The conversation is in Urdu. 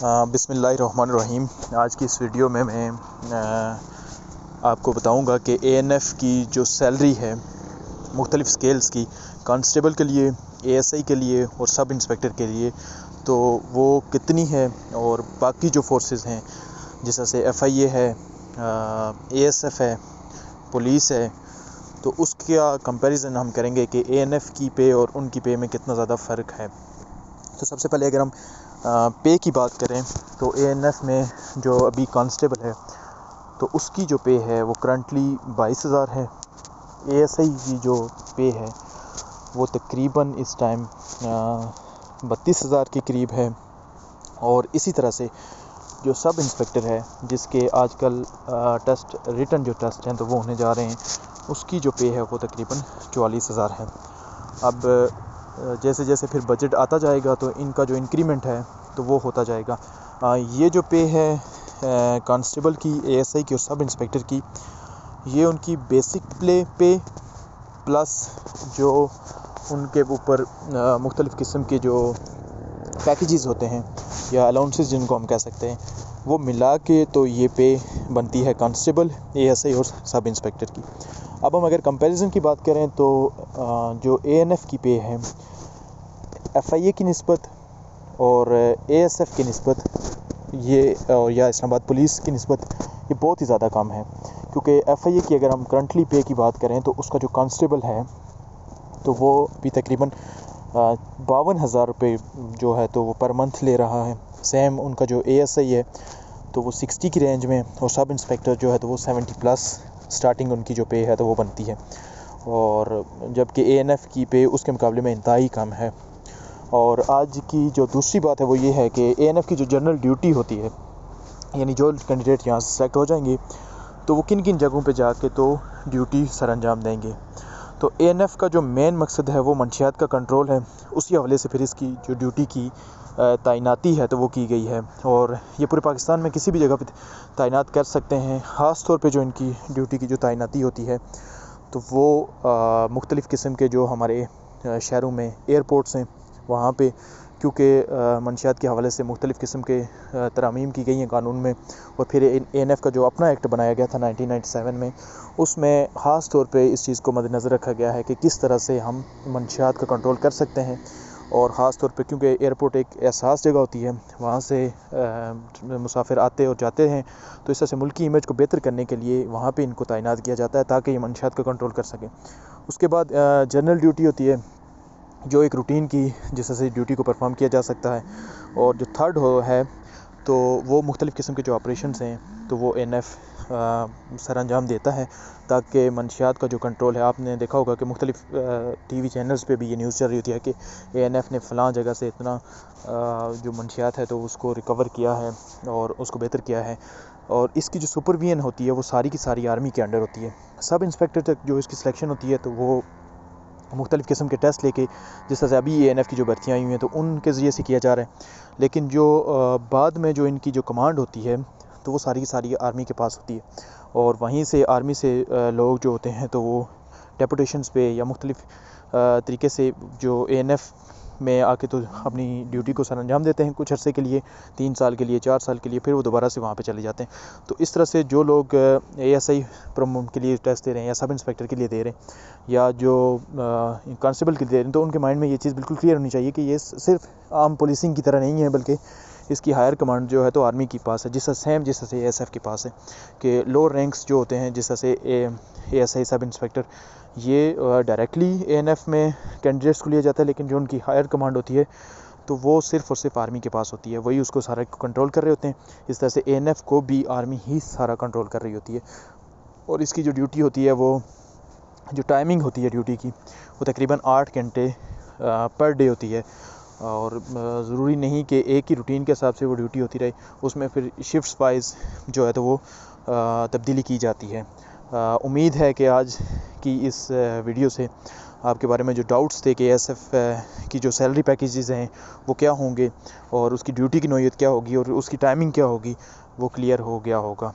بسم اللہ الرحمن الرحیم۔ آج کی اس ویڈیو میں آپ کو بتاؤں گا کہ اے این ایف کی جو سیلری ہے مختلف سکیلز کی، کانسٹیبل کے لیے، اے ایس آئی کے لیے اور سب انسپیکٹر کے لیے، تو وہ کتنی ہے، اور باقی جو فورسز ہیں جیسا سے ایف آئی اے ہے، اے ایس ایف ہے، پولیس ہے، تو اس کا کمپیریزن ہم کریں گے کہ اے این ایف کی پے اور ان کی پے میں کتنا زیادہ فرق ہے۔ تو سب سے پہلے اگر ہم پے کی بات کریں تو اے این ایف میں جو ابھی کانسٹیبل ہے تو اس کی جو پے ہے وہ کرنٹلی 22,000 ہے۔ اے ایس آئی کی جو پے ہے وہ تقریباً اس ٹائم 32,000 کے قریب ہے، اور اسی طرح سے جو سب انسپیکٹر ہے جس کے آج کل ٹیسٹ ریٹن جو ٹیسٹ ہیں تو وہ ہونے جا رہے ہیں، اس کی جو پے ہے وہ تقریباً 44,000 ہے۔ اب جیسے جیسے پھر بجٹ آتا جائے گا تو ان کا جو انکریمنٹ ہے تو وہ ہوتا جائے گا۔ یہ جو پے ہے کانسٹیبل کی، اے ایس آئی کی اور سب انسپیکٹر کی، یہ ان کی بیسک پے پلس جو ان کے اوپر مختلف قسم کے جو پیکیجز ہوتے ہیں یا الاؤنسز جن کو ہم کہہ سکتے ہیں، وہ ملا کے تو یہ پے بنتی ہے کانسٹیبل، اے ایس آئی اور سب انسپیکٹر کی۔ اب ہم اگر کمپیریزن کی بات کریں تو جو اے این ایف کی پے ہے ایف آئی اے کی نسبت اور اے ایس ایف کی نسبت، یہ اور یا اسلام آباد پولیس کی نسبت یہ بہت ہی زیادہ کم ہے، کیونکہ ایف آئی اے کی اگر ہم کرنٹلی پے کی بات کریں تو اس کا جو کانسٹیبل ہے تو وہ بھی تقریباً 52,000 روپے جو ہے تو وہ پر منتھ لے رہا ہے۔ سیم ان کا جو اے ایس آئی ہے تو وہ 60 کی رینج میں، اور سب انسپیکٹر جو ہے تو وہ 70 پلس سٹارٹنگ ان کی جو پے ہے تو وہ بنتی ہے، اور جبکہ اے این ایف کی پے اس کے مقابلے میں انتہائی کم ہے۔ اور آج کی جو دوسری بات ہے وہ یہ ہے کہ اے این ایف کی جو جنرل ڈیوٹی ہوتی ہے، یعنی جو کینڈیڈیٹ یہاں سے سلیکٹ ہو جائیں گے تو وہ کن کن جگہوں پہ جا کے تو ڈیوٹی سر انجام دیں گے۔ تو اے این ایف کا جو مین مقصد ہے وہ منشیات کا کنٹرول ہے، اسی حوالے سے پھر اس کی جو ڈیوٹی کی تعیناتی ہے تو وہ کی گئی ہے، اور یہ پورے پاکستان میں کسی بھی جگہ پہ تعینات کر سکتے ہیں۔ خاص طور پہ جو ان کی ڈیوٹی کی جو تعیناتی ہوتی ہے تو وہ مختلف قسم کے جو ہمارے شہروں میں ایئرپورٹس ہیں وہاں پہ، کیونکہ منشیات کے حوالے سے مختلف قسم کے ترامیم کی گئی ہیں قانون میں، اور پھر اے این ایف کا جو اپنا ایکٹ بنایا گیا تھا 1997 میں، اس میں خاص طور پہ اس چیز کو مد نظر رکھا گیا ہے کہ کس طرح سے ہم منشیات کا کنٹرول کر سکتے ہیں، اور خاص طور پہ کیونکہ ایئرپورٹ ایک احساس جگہ ہوتی ہے، وہاں سے مسافر آتے اور جاتے ہیں، تو اس طرح سے ملکی امیج کو بہتر کرنے کے لیے وہاں پہ ان کو تعینات کیا جاتا ہے تاکہ یہ منشیات کا کنٹرول کر سکیں۔ اس کے بعد جنرل ڈیوٹی ہوتی ہے جو ایک روٹین کی جس سے ڈیوٹی کو پرفارم کیا جا سکتا ہے، اور جو تھرڈ ہے تو وہ مختلف قسم کے جو آپریشنز ہیں تو وہ اے این ایف سر انجام دیتا ہے تاکہ منشیات کا جو کنٹرول ہے۔ آپ نے دیکھا ہوگا کہ مختلف ٹی وی چینلز پہ بھی یہ نیوز چل رہی ہوتی ہے کہ اے این ایف نے فلاں جگہ سے اتنا جو منشیات ہے تو اس کو ریکور کیا ہے اور اس کو بہتر کیا ہے، اور اس کی جو سپرویژن ہوتی ہے وہ ساری کی ساری آرمی کے انڈر ہوتی ہے۔ سب انسپیکٹر تک جو اس کی سلیکشن ہوتی ہے تو وہ مختلف قسم کے ٹیسٹ لے کے، جس طرح سے ابھی اے این ایف کی جو بھرتیاں آئی ہوئی ہیں تو ان کے ذریعے سے کیا جا رہا ہے، لیکن جو بعد میں جو ان کی جو کمانڈ ہوتی ہے تو وہ ساری کی ساری آرمی کے پاس ہوتی ہے، اور وہیں سے آرمی سے لوگ جو ہوتے ہیں تو وہ ڈیپوٹیشنز پہ یا مختلف طریقے سے جو اے این ایف میں آ کے تو اپنی ڈیوٹی کو سر انجام دیتے ہیں کچھ عرصے کے لیے، 3 سال کے لیے، 4 سال کے لیے، پھر وہ دوبارہ سے وہاں پہ چلے جاتے ہیں۔ تو اس طرح سے جو لوگ اے ایس آئی کے لیے ٹیسٹ دے رہے ہیں یا سب انسپیکٹر کے لیے دے رہے ہیں یا جو کانسٹیبل کے دے رہے ہیں، تو ان کے مائنڈ میں یہ چیز بالکل کلیئر ہونی چاہیے کہ یہ صرف عام پولیسنگ کی طرح نہیں ہے، بلکہ اس کی ہائر کمانڈ جو ہے تو آرمی کے پاس ہے، جس طرح سے اے ایس ایف کے پاس ہے، کہ لوور رینکس جو ہوتے ہیں جس طرح سے A S I, sub inspector, یہ ڈائریکٹلی اے این ایف میں کینڈیڈیٹس کو لیا جاتا ہے، لیکن جو ان کی ہائر کمانڈ ہوتی ہے تو وہ صرف اور صرف آرمی کے پاس ہوتی ہے، وہی اس کو سارا کنٹرول کر رہے ہوتے ہیں۔ اس طرح سے اے این ایف کو بھی آرمی ہی سارا کنٹرول کر رہی ہوتی ہے، اور اس کی جو ڈیوٹی ہوتی ہے وہ جو ٹائمنگ ہوتی ہے ڈیوٹی کی وہ تقریباً 8 گھنٹے پر ڈے ہوتی ہے، اور ضروری نہیں کہ ایک ہی روٹین کے حساب سے وہ ڈیوٹی ہوتی رہے، اس میں پھر شفٹس وائز جو ہے تو وہ تبدیلی کی جاتی ہے۔ امید ہے کہ آج کی اس ویڈیو سے آپ کے بارے میں جو ڈاؤٹس تھے کہ ایس ایف کی جو سیلری پیکیجز ہیں وہ کیا ہوں گے اور اس کی ڈیوٹی کی نوعیت کیا ہوگی اور اس کی ٹائمنگ کیا ہوگی، وہ کلیئر ہو گیا ہوگا۔